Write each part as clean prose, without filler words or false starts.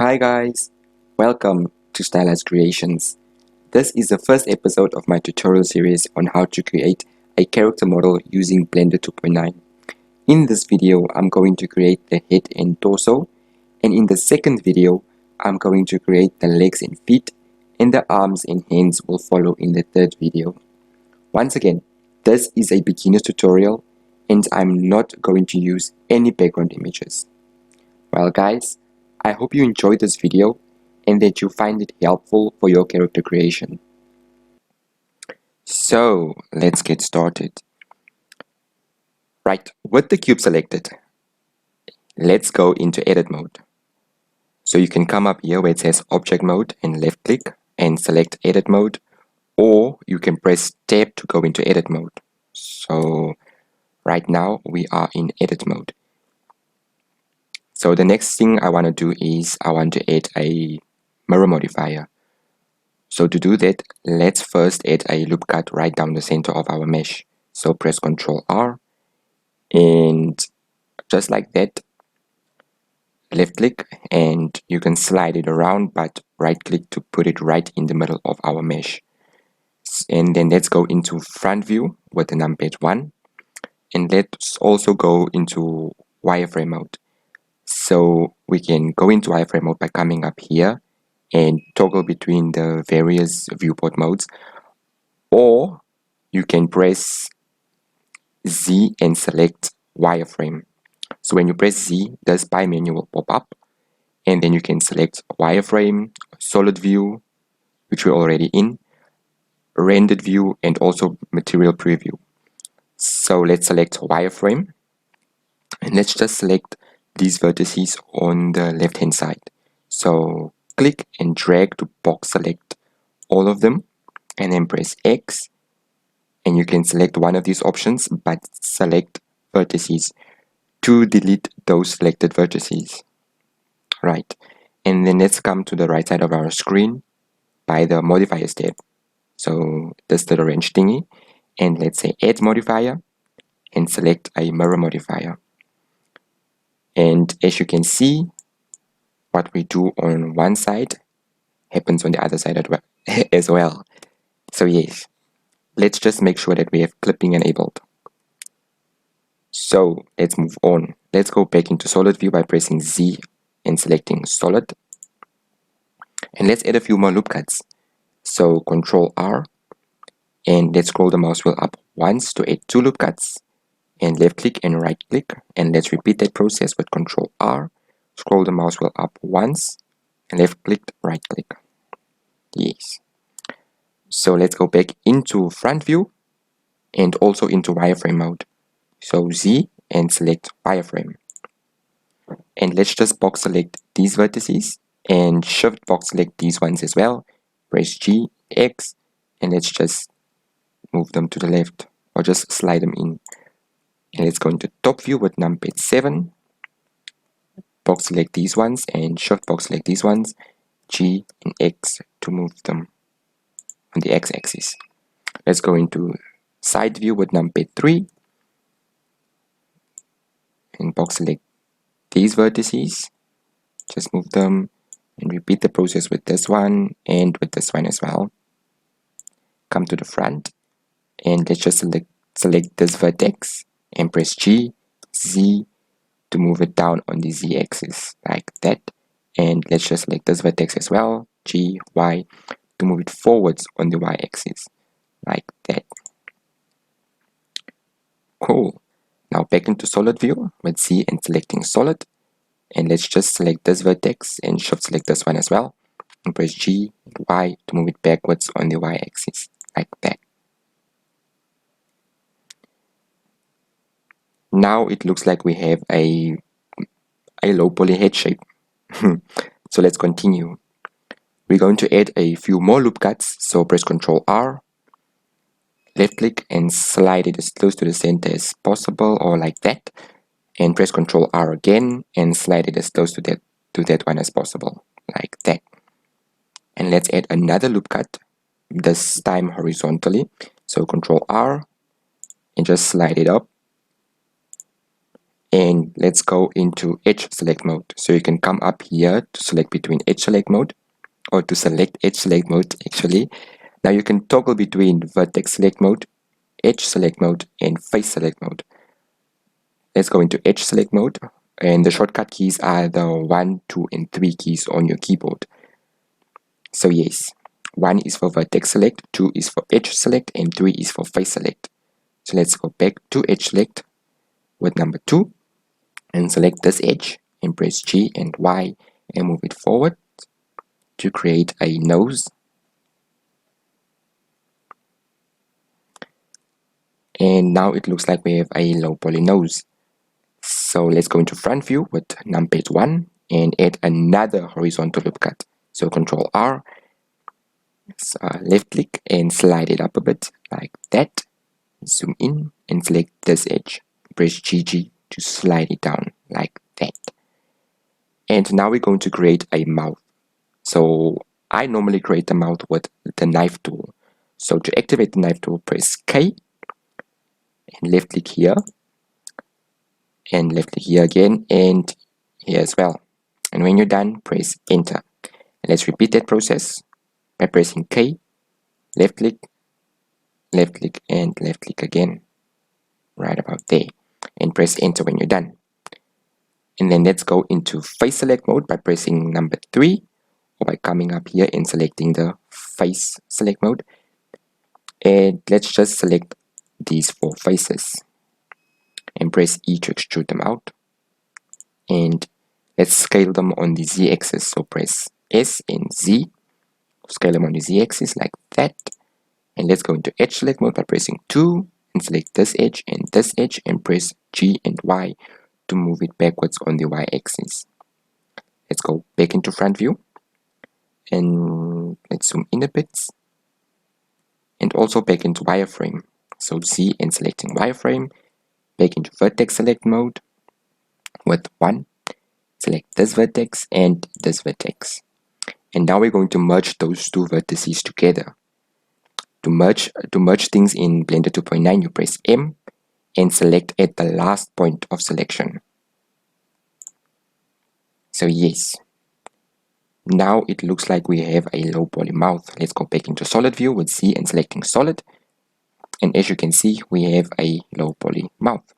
Hi guys, welcome to Stylized Creations. This is the first episode of my tutorial series on how to create a character model using Blender 2.9. In this video, I'm going to create the head and torso, and in the second video, I'm going to create the legs and feet, and the arms and hands will follow in the third video. Once again, this is a beginner's tutorial, and I'm not going to use any background images. Well guys, I hope you enjoyed this video and that you find it helpful for your character creation. So let's get started. Right, with the cube selected, let's go into edit mode. So you can come up here where it says object mode and left click and select edit mode, or you can press tab to go into edit mode. So right now we are in edit mode. So the next thing I want to do is I want to add a mirror modifier. So to do that, let's first add a loop cut right down the center of our mesh. So press Ctrl R and just like that, left click and you can slide it around, but right click to put it right in the middle of our mesh. And then let's go into front view with the numpad 1, and let's also go into wireframe mode. So we can go into wireframe mode by coming up here and toggle between the various viewport modes, or you can press Z and select wireframe. So when you press Z, the spy menu will pop up, and then you can select wireframe, solid view, which we're already in, rendered view, and also material preview. So let's select wireframe, and let's just select these vertices on the left hand side. So click and drag to box select all of them, and then press X, and you can select one of these options, but select vertices to delete those selected vertices. Right, and then let's come to the right side of our screen by the modifiers tab. So this little wrench thingy, and let's say add modifier and select a mirror modifier. And as you can see, what we do on one side happens on the other side as well. So yes, let's just make sure that we have clipping enabled. So let's move on. Let's go back into solid view by pressing Z and selecting solid. And let's add a few more loop cuts. So Ctrl R, and let's scroll the mouse wheel up once to add 2 loop cuts, and left click and right click, and let's repeat that process with Ctrl R, scroll the mouse wheel up once, and left click, right click. Yes. So let's go back into front view and also into wireframe mode. So Z and select wireframe. And let's just box select these vertices and shift box select these ones as well. Press G, X, and let's just move them to the left or just slide them in. And let's go into top view with numpad 7. Box select these ones and shift box select these ones, G and X to move them on the x-axis. Let's go into side view with numpad 3 and box select these vertices. Just move them and repeat the process with this one and with this one as well. Come to the front and let's just select this vertex and press G, Z to move it down on the Z axis like that. And let's just select this vertex as well, G, Y, to move it forwards on the Y axis like that. Cool. Now back into solid view with Z and selecting solid. And let's just select this vertex and shift select this one as well. And press G and Y to move it backwards on the Y axis like that. Now it looks like we have a low poly head shape. So let's continue. We're going to add a few more loop cuts. So press Ctrl R, left click and slide it as close to the center as possible, or like that. And press Ctrl R again and slide it as close to that one as possible, like that. And let's add another loop cut, this time horizontally. So Ctrl R and just slide it up And let's go into edge select mode. So you can come up here to select between edge select mode, or to select edge select mode actually. Now you can toggle between vertex select mode, edge select mode, and face select mode. Let's go into edge select mode, and the shortcut keys are the 1, 2, and 3 keys on your keyboard. So yes, 1 is for vertex select, 2 is for edge select, and 3 is for face select. So let's go back to edge select with number 2 and select this edge and press G and Y and move it forward to create a nose. And now it looks like we have a low poly nose. So let's go into front view with numpad 1 and add another horizontal loop cut. So Control R, left click and slide it up a bit like that. Zoom in and select this edge. Press GG to slide it down like that. And now we're going to create a mouth. So I normally create the mouth with the knife tool. So to activate the knife tool, press K and left click here and left click here again and here as well. And when you're done, press enter. And let's repeat that process by pressing K, left click, and left click again, right about there. And press enter when you're done. And then let's go into face select mode by pressing number 3 or by coming up here and selecting the face select mode. And let's just select these 4 faces and press E to extrude them out. And let's scale them on the Z axis. So press S and Z, scale them on the Z axis like that. And let's go into edge select mode by pressing 2 and select this edge and press G and Y to move it backwards on the Y axis. Let's go back into front view and let's zoom in a bit and also back into wireframe. So Z and selecting wireframe, back into vertex select mode with 1, select this vertex and this vertex. And now we're going to merge those 2 vertices together. To merge things in Blender 2.9, you press M and select at the last point of selection. So yes, now it looks like we have a low poly mouth. Let's go back into solid view with Z and selecting solid. And as you can see, we have a low poly mouth.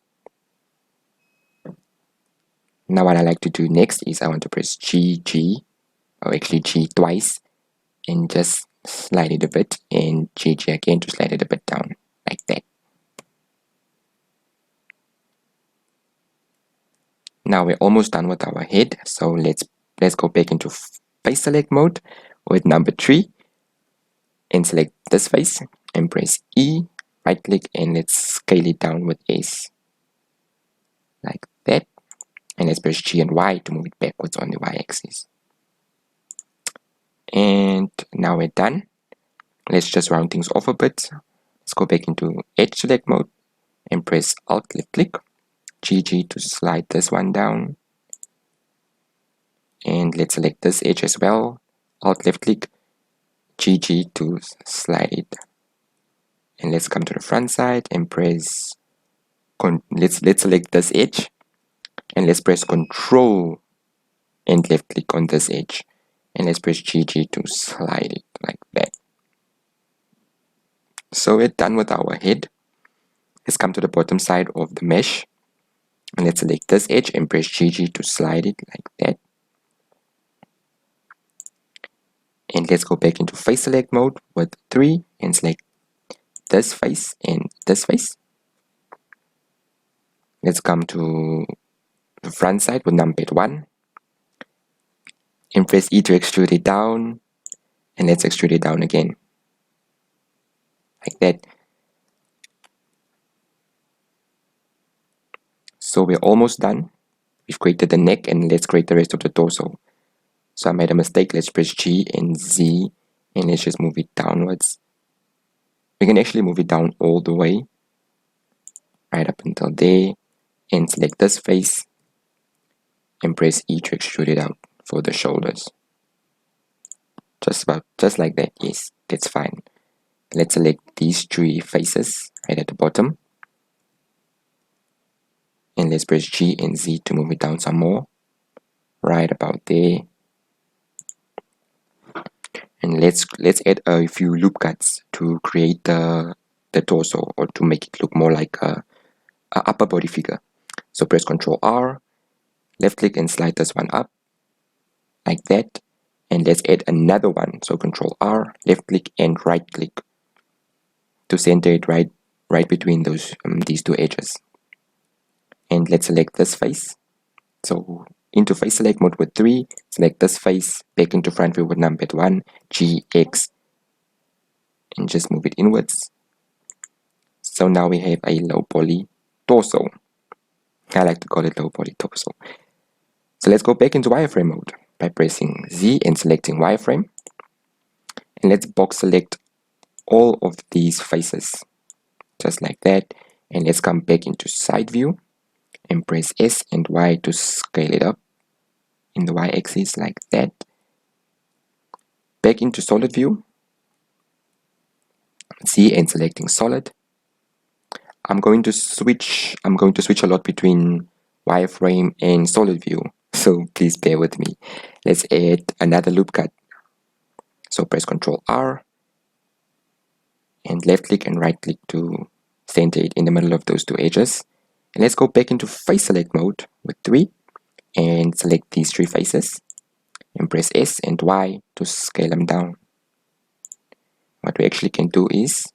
Now what I like to do next is I want to press G, or actually G twice, and just slide it a bit, and GG again to slide it a bit down, like that. Now we're almost done with our head, so let's go back into face select mode with number 3 and select this face and press E, right click, and let's scale it down with S like that. And let's press G and Y to move it backwards on the Y axis. And now we're done. Let's just round things off a bit. Let's go back into edge select mode and press Alt left click, GG to slide this one down. And let's select this edge as well. Alt left click, GG to slide it. And let's come to the front side and press let's select this edge and let's press Control and left click on this edge. And let's press GG to slide it like that. So we're done with our head. Let's come to the bottom side of the mesh and let's select this edge and press GG to slide it like that. And let's go back into face select mode with 3 and select this face and this face. Let's come to the front side with numpad 1 and press E to extrude it down, and let's extrude it down again like that. So we're almost done. We've created the neck and let's create the rest of the torso. So I made a mistake. Let's press G and Z and let's just move it downwards. We can actually move it down all the way right up until there and select this face and press E to extrude it out for the shoulders. Just like that. Yes, that's fine. Let's select these 3 faces right at the bottom And let's press G and Z to move it down some more, right about there. And let's add a few loop cuts to create the torso, or to make it look more like a upper body figure. So press Ctrl R, left click and slide this one up like that. And let's add another one. So Ctrl R, left click and right click to center it right between those these two edges. And let's select this face. So into face select mode with 3, select this face, back into front view with numpad 1, G, X, and just move it inwards. So now we have a low poly torso. I like to call it low poly torso. So let's go back into wireframe mode by pressing Z and selecting wireframe. And let's box select all of these faces, just like that. And let's come back into side view and press S and Y to scale it up in the y-axis like that. Back into solid view, Z and selecting solid. I'm going to switch a lot between wireframe and solid view, so please bear with me. Let's add another loop cut. So press Ctrl R and left click and right click to center it in the middle of those two edges. And let's go back into face select mode with 3 and select these 3 faces and press S and Y to scale them down. What we actually can do is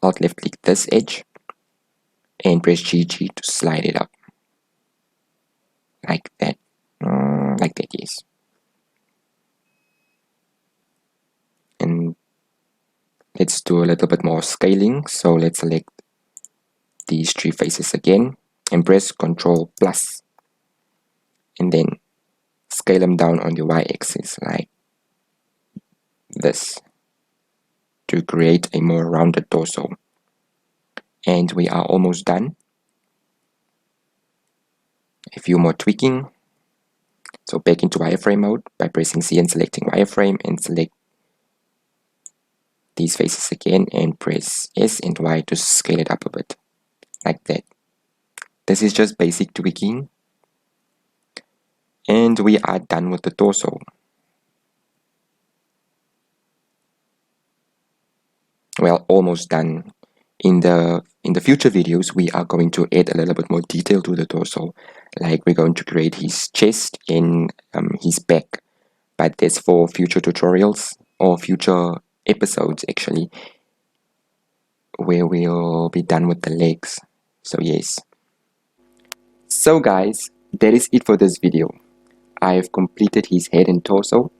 Alt left click this edge and press GG to slide it up like that. Like that, yes. And let's do a little bit more scaling. So let's select these 3 faces again and press Ctrl plus and then scale them down on the y-axis like this to create a more rounded torso. And we are almost done. A few more tweaking. So back into wireframe mode by pressing C and selecting wireframe, and select these faces again and press S and Y to scale it up a bit like that. This is just basic tweaking and we are done with the torso. Well, almost done. In the future videos we are going to add a little bit more detail to the torso, like we're going to create his chest and his back, but that's for future tutorials or future episodes actually, where we'll be done with the legs. So yes. So guys, that is it for this video. I have completed his head and torso.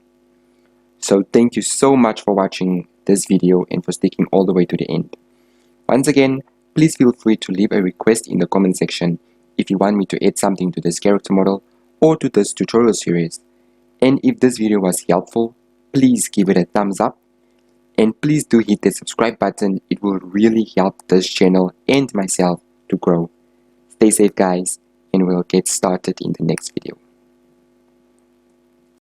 So thank you so much for watching this video and for sticking all the way to the end. Once again, please feel free to leave a request in the comment section if you want me to add something to this character model or to this tutorial series. And if this video was helpful, please give it a thumbs up. And please do hit the subscribe button. It will really help this channel and myself to grow. Stay safe guys, and we'll get started in the next video.